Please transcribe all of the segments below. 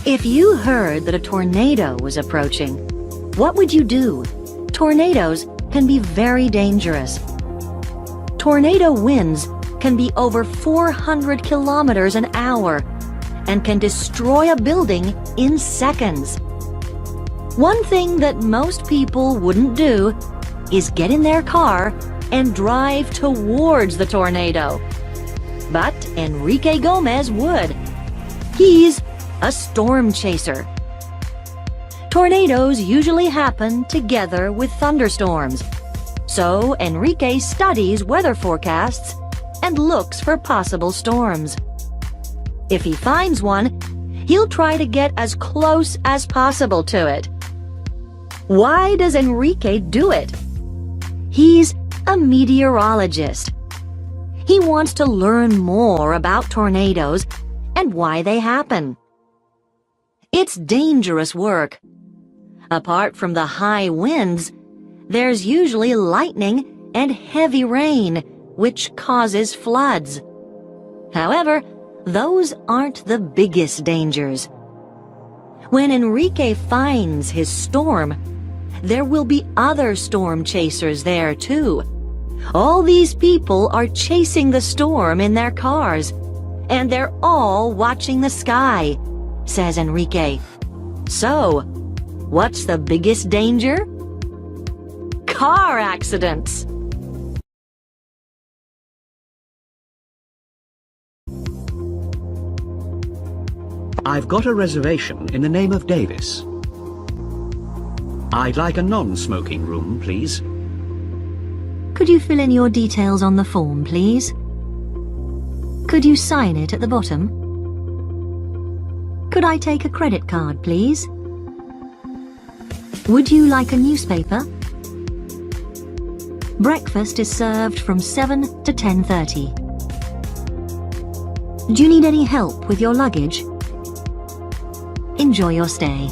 If you heard that a tornado was approaching, what would you do? Tornadoes can be very dangerous. Tornado winds can be over 400 kilometers an hour and can destroy a building in seconds. One thing that most people wouldn't do is get in their car and drive towards the tornado. But Enrique Gomez would. He's a storm chaser. Tornadoes usually happen together with thunderstorms. So Enrique studies weather forecasts and looks for possible storms. If he finds one, he'll try to get as close as possible to it. Why does Enrique do it? He's a meteorologist. He wants to learn more about tornadoes and why they happen. It's dangerous work. Apart from the high winds, there's usually lightning and heavy rain, which causes floods. However, those aren't the biggest dangers. When Enrique finds his storm, there will be other storm chasers there too. All these people are chasing the storm in their cars, and they're all watching the sky, says Enrique. So, what's the biggest danger? Car accidents. I've got a reservation in the name of Davis. I'd like a non-smoking room, please. Could you fill in your details on the form, please? Could you sign it at the bottom? Could I take a credit card, please? Would you like a newspaper? Breakfast is served from 7 to 10:30. Do you need any help with your luggage? Enjoy your stay.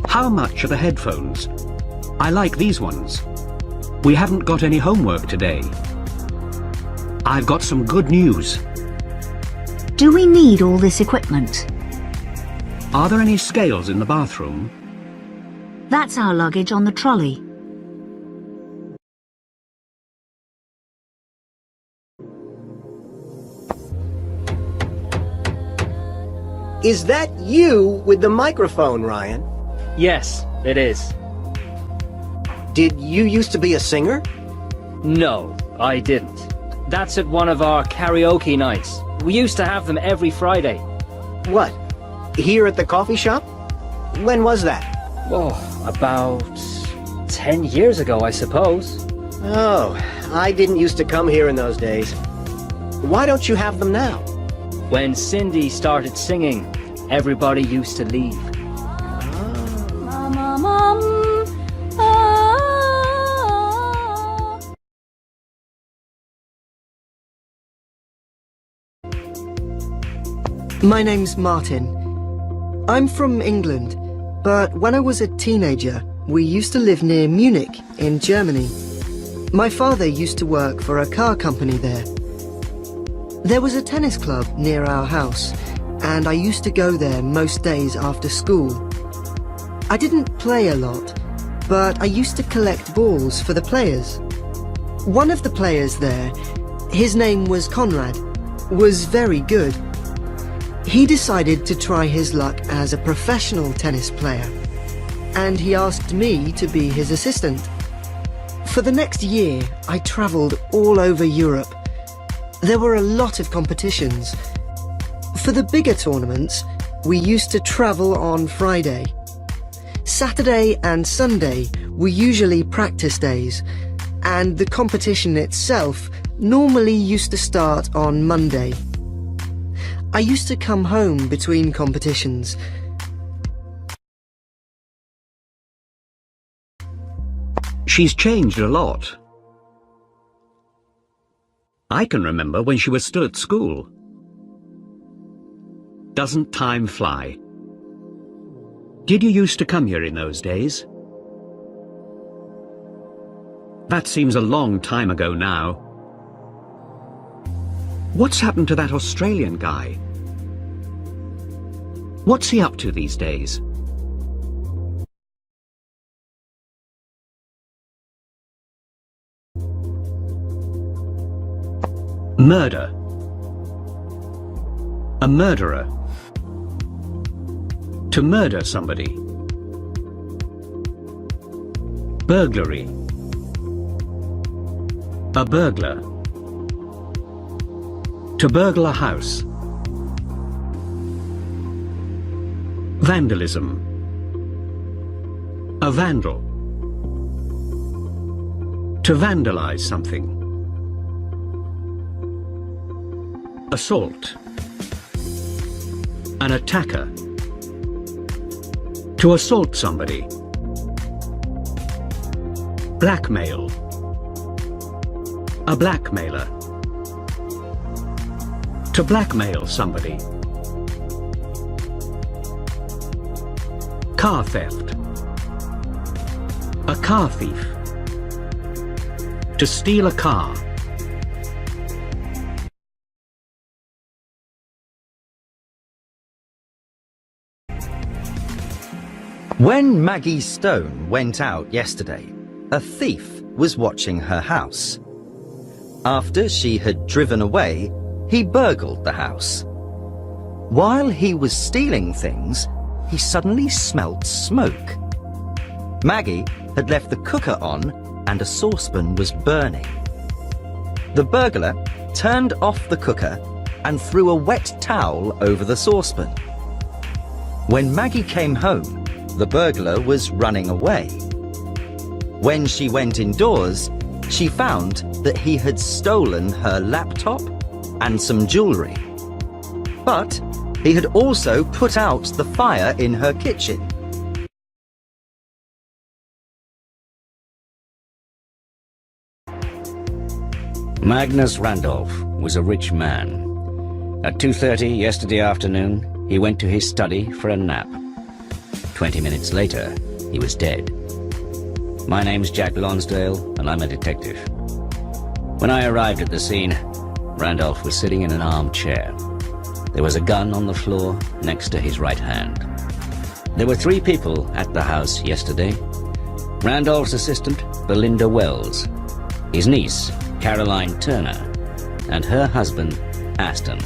How much are the headphones? I like these ones. We haven't got any homework today. I've got some good news. Do we need all this equipment? Are there any scales in the bathroom? That's our luggage on the trolley. Is that you with the microphone, Ryan? Yes, it is. Did you used to be a singer? No, I didn't. That's at one of our karaoke nights. We used to have them every Friday. What? Here at the coffee shop? When was that? Oh, about 10 years ago, I suppose. Oh, I didn't used to come here in those days. Why don't you have them now? When Cindy started singing, everybody used to leave. My name's Martin. I'm from England, but when I was a teenager, we used to live near Munich in Germany. My father used to work for a car company there. There was a tennis club near our house, and I used to go there most days after school. I didn't play a lot, but I used to collect balls for the players. One of the players there, his name was Conrad, was very good. He decided to try his luck as a professional tennis player, and he asked me to be his assistant. For the next year, I travelled all over Europe. There were a lot of competitions. For the bigger tournaments, we used to travel on Friday. Saturday and Sunday were usually practice days, and the competition itself normally used to start on Monday. I used to come home between competitions. She's changed a lot. I can remember when she was still at school. Doesn't time fly? Did you used to come here in those days? That seems a long time ago now. What's happened to that Australian guy? What's he up to these days? Murder. A murderer. To murder somebody. Burglary. A burglar. To burgle a house. Vandalism. A vandal. To vandalize something. Assault. An attacker. To assault somebody. Blackmail. A blackmailer. To blackmail somebody. Car theft. A car thief. To steal a car. When Maggie Stone went out yesterday, a thief was watching her house. After she had driven away, he burgled the house. While he was stealing things, he suddenly smelt smoke. Maggie had left the cooker on and a saucepan was burning. The burglar turned off the cooker and threw a wet towel over the saucepan. When Maggie came home, the burglar was running away. When she went indoors, she found that he had stolen her laptop and some jewelry. But he had also put out the fire in her kitchen. Magnus Randolph was a rich man. At 2:30 yesterday afternoon, he went to his study for a nap. 20 minutes later, he was dead. My name's Jack Lonsdale, and I'm a detective. When I arrived at the scene, Randolph was sitting in an armchair. There was a gun on the floor next to his right hand. There were 3 people at the house yesterday. Randolph's assistant, Belinda Wells, his niece, Caroline Turner, and her husband, Aston.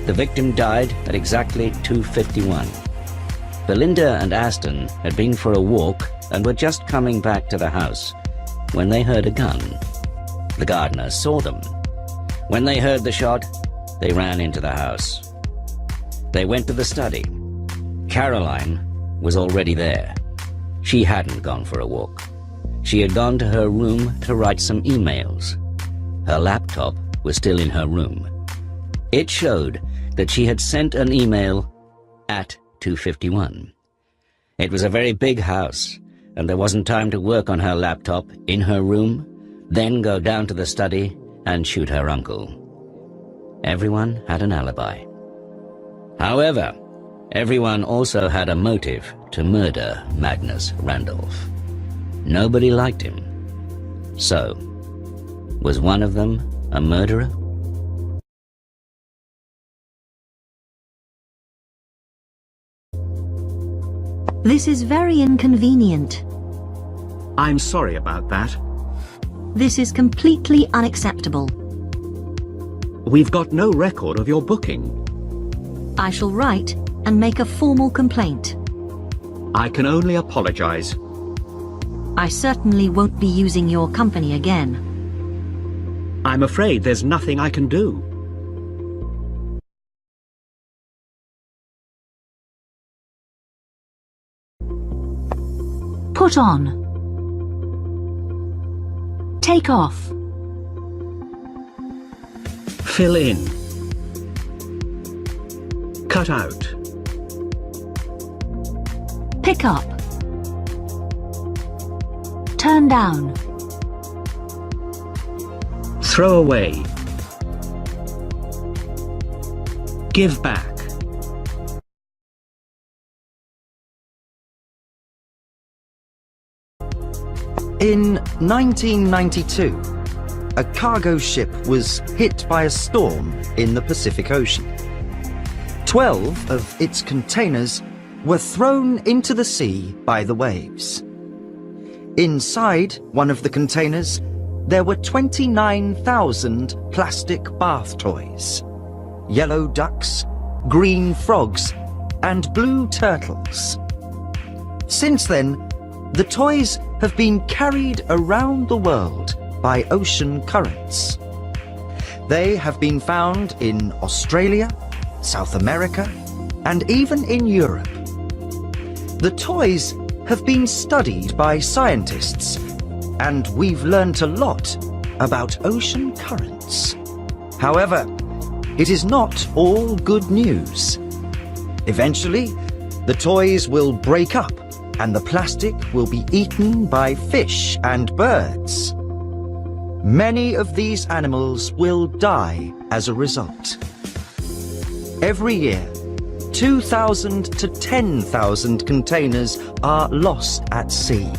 The victim died at exactly 2:51. Belinda and Aston had been for a walk and were just coming back to the house when they heard a gun. The gardener saw them. When they heard the shot, they ran into the house. They went to the study. Caroline was already there. She hadn't gone for a walk. She had gone to her room to write some emails. Her laptop was still in her room. It showed that she had sent an email at 2:51. It was a very big house, and there wasn't time to work on her laptop in her room, then go down to the study and shoot her uncle. Everyone had an alibi. However, everyone also had a motive to murder Magnus Randolph. Nobody liked him. So, was one of them a murderer? This is very inconvenient. I'm sorry about that. This is completely unacceptable. We've got no record of your booking. I shall write and make a formal complaint. I can only apologize. I certainly won't be using your company again. I'm afraid there's nothing I can do. Put on. Take off. Fill in. Cut out. Pick up. Turn down. Throw away. Give back. In 1992, a cargo ship was hit by a storm in the Pacific Ocean. 12 of its containers were thrown into the sea by the waves. Inside one of the containers, there were 29,000 plastic bath toys, yellow ducks, green frogs, and blue turtles. Since then, the toys have been carried around the world by ocean currents. They have been found in Australia, South America, and even in Europe. The toys have been studied by scientists, and we've learnt a lot about ocean currents. However, it is not all good news. Eventually, the toys will break up and the plastic will be eaten by fish and birds. Many of these animals will die as a result. Every year, 2,000 to 10,000 containers are lost at sea.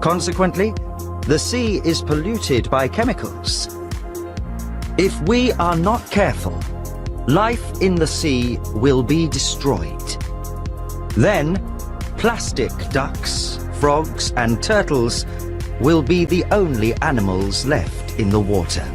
Consequently, the sea is polluted by chemicals. If we are not careful, life in the sea will be destroyed. Then, plastic ducks, frogs, and turtles will be the only animals left in the water.